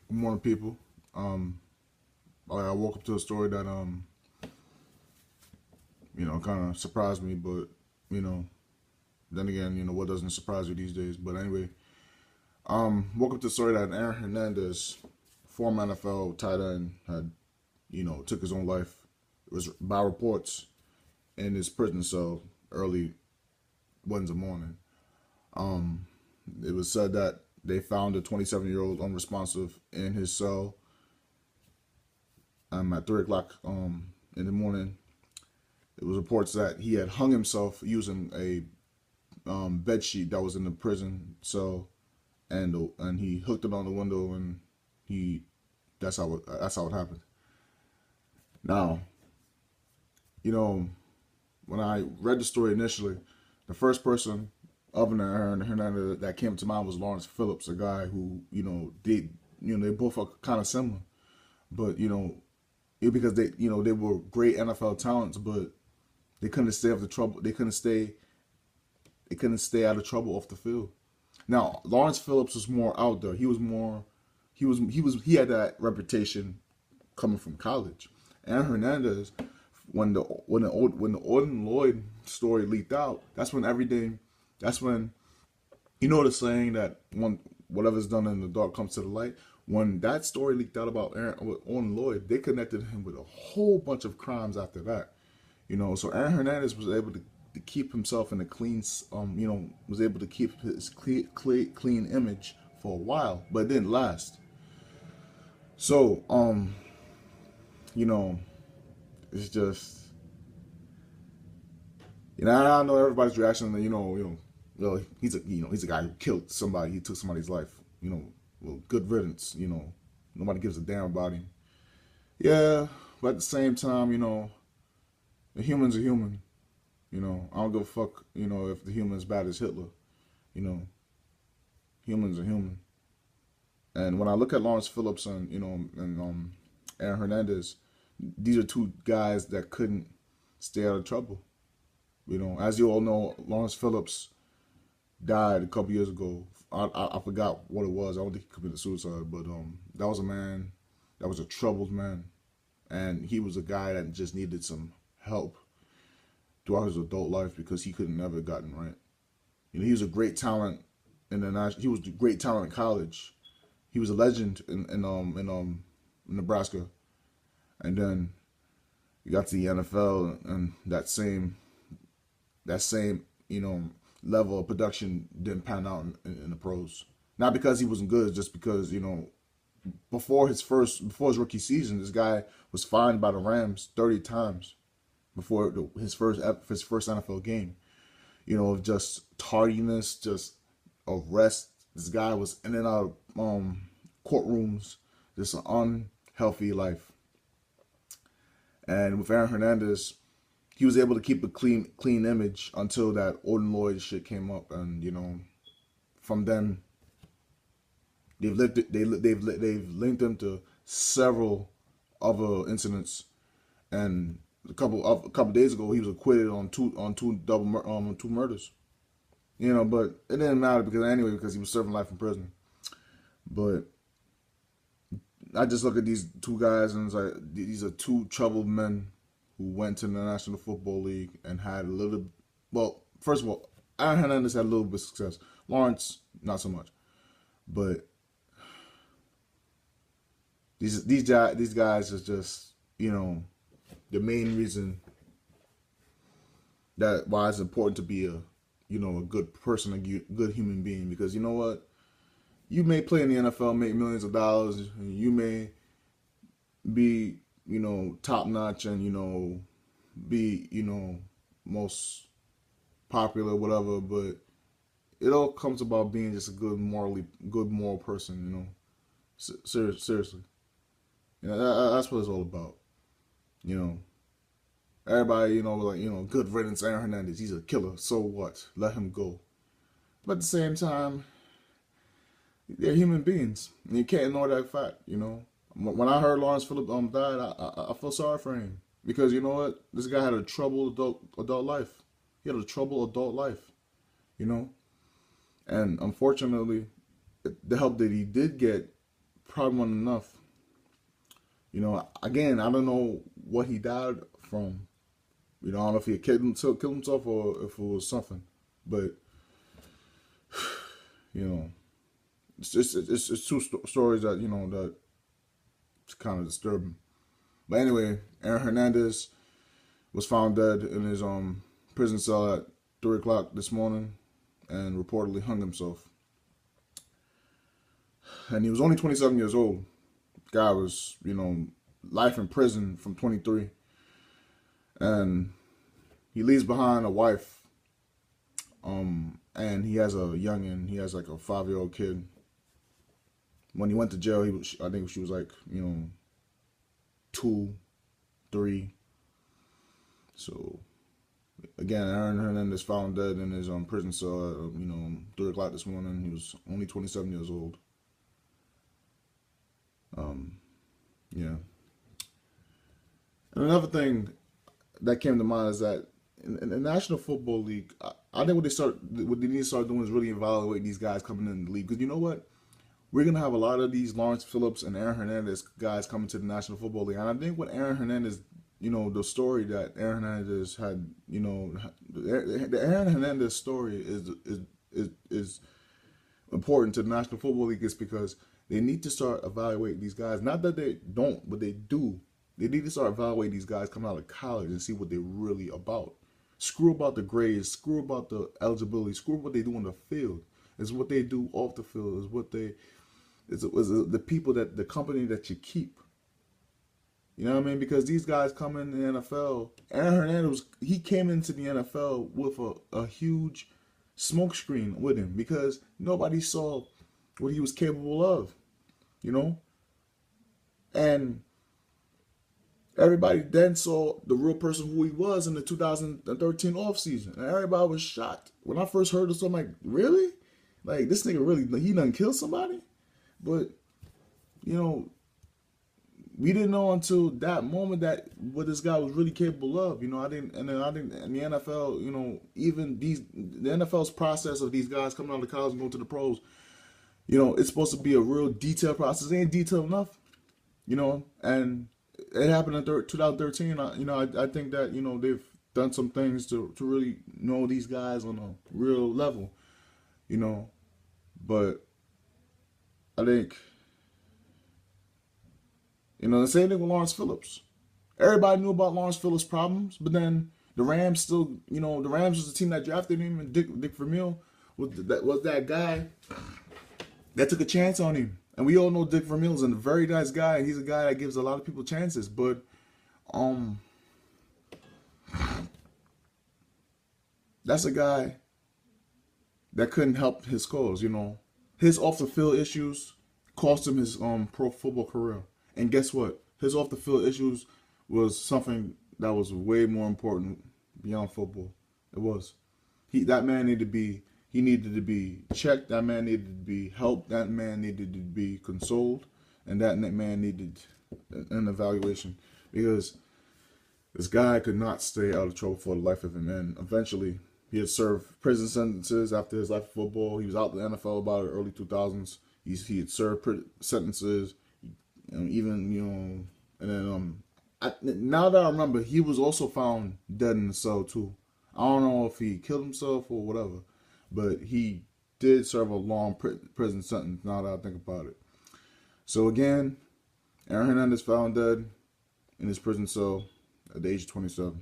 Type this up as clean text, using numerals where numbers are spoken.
Good morning, people. I woke up to a story that kind of surprised me, but you know, then again, what doesn't surprise you these days? But anyway, woke up to the story that Aaron Hernandez, former NFL tight end, had took his own life. It was by reports in his prison cell early Wednesday morning. It was said that they found a 27-year-old unresponsive in his cell at 3 o'clock in the morning. It was reports that he had hung himself using a bed sheet that was in the prison cell, and he hooked it on the window, and he that's how it happened. Now, you know, when I read the story initially, the first person other than Aaron Hernandez that came to mind was Lawrence Phillips, a guy who they both are kind of similar, but because they were great NFL talents, but they couldn't stay out of trouble. They couldn't stay out of trouble off the field. Now Lawrence Phillips was more out there. He was more. He had that reputation coming from college. Aaron Hernandez, when the Odin Lloyd story leaked out, that's when everything. That's when the saying that whatever's done in the dark comes to the light. When that story leaked out about Odin Lloyd, they connected him with a whole bunch of crimes after that. So Aaron Hernandez was able to keep himself in a clean, was able to keep his clean image for a while, but it didn't last. So, it's just, I know everybody's reaction. Well, he's a guy who killed somebody. He took somebody's life. Well, good riddance. Nobody gives a damn about him. Yeah, but at the same time, a human's a human. I don't give a fuck. If the human's bad as Hitler. You know, humans are human. And when I look at Lawrence Phillips and Aaron Hernandez, these are two guys that couldn't stay out of trouble. As you all know, Lawrence Phillips died a couple years ago. I forgot what it was. I don't think he committed suicide, but that was a man that was a troubled man, and he was a guy that just needed some help throughout his adult life because he could never gotten right. He was a great talent he was a great talent in college. He was a legend in Nebraska, and then he got to the NFL, and that same level of production didn't pan out in the pros. Not because he wasn't good, just because before his rookie season, this guy was fined by the Rams 30 times before his first NFL game. Of just tardiness, just arrest. This guy was in and out of courtrooms, just an unhealthy life. And with Aaron Hernandez, he was able to keep a clean image until that Odin Lloyd shit came up, and from then they've linked him to several other incidents, and a couple days ago he was acquitted on two murders. But it didn't matter because he was serving life in prison. But I just look at these two guys and it's like these are two troubled men who went to the National Football League and had a little. Well, first of all, Aaron Hernandez had a little bit of success. Lawrence, not so much. But these guys is just the main reason that why it's important to be a good person, a good human being, because you know what, you may play in the NFL, make millions of dollars, and you may be top notch and be most popular, whatever, but it all comes about being just a good moral person. Seriously, that's what it's all about. Everybody good riddance, Aaron Hernandez, he's a killer, so what, let him go. But at the same time, they're human beings, and you can't ignore that fact. When I heard Lawrence Phillips died, I felt sorry for him, because you know what, this guy had a troubled adult life. He had a troubled adult life, and unfortunately, the help that he did get probably wasn't enough. You know, again, I don't know what he died from. You know, I don't know if he had killed himself or if it was something. But, you know, it's two stories that, you know, that it's kind of disturbing. But anyway, Aaron Hernandez was found dead in his prison cell at 3 o'clock this morning and reportedly hung himself. And he was only 27 years old. Guy was, you know, life in prison from 23. And he leaves behind a wife. And he has a youngin'. He has like a 5-year-old kid. When he went to jail, I think she was like, you know, 2, 3. So, again, Aaron Hernandez found dead in his prison cell at, you know, 3 o'clock this morning. He was only 27 years old. Yeah. And another thing that came to mind is that in the National Football League, I think what they need to start doing is really evaluate these guys coming in the league. Because you know what? We're going to have a lot of these Lawrence Phillips and Aaron Hernandez guys coming to the National Football League. And I think what Aaron Hernandez, you know, the story that Aaron Hernandez had, you know, the Aaron Hernandez story is important to the National Football League is because they need to start evaluating these guys. Not that they don't, but they do. They need to start evaluating these guys coming out of college and see what they're really about. Screw about the grades. Screw about the eligibility. Screw what they do on the field. It's what they do off the field. It's what they. It's the people the company that you keep. You know what I mean? Because these guys come in the NFL. Aaron Hernandez, he came into the NFL with a huge smokescreen with him because nobody saw what he was capable of. You know? And everybody then saw the real person who he was in the 2013 offseason. And everybody was shocked. When I first heard this, I'm like, really? Like, this nigga really, he done killed somebody? But, you know, we didn't know until that moment that what this guy was really capable of. You know, I didn't in the NFL, you know, even the NFL's process of these guys coming out of college and going to the pros, you know, it's supposed to be a real detailed process. It ain't detailed enough, you know, and it happened in 2013. You know, I think that, you know, they've done some things to really know these guys on a real level, you know, but I think, you know, the same thing with Lawrence Phillips. Everybody knew about Lawrence Phillips' problems, but then the Rams still, you know, the Rams was the team that drafted him, and Dick Vermeil was that guy that took a chance on him. And we all know Dick Vermeil's a very nice guy, and he's a guy that gives a lot of people chances. But that's a guy that couldn't help his cause, you know. His off the field issues cost him his pro football career. And guess what? His off the field issues was something that was way more important beyond football. It was. That man needed to be checked. That man needed to be helped. That man needed to be consoled. And that man needed an evaluation. Because this guy could not stay out of trouble for the life of him. And eventually, he had served prison sentences after his life of football. He was out the NFL about the early 2000s. He had served sentences. Even, you know, and then now that I remember, he was also found dead in the cell too. I don't know if he killed himself or whatever, but he did serve a long prison sentence. Now that I think about it. So again, Aaron Hernandez found dead in his prison cell at the age of 27.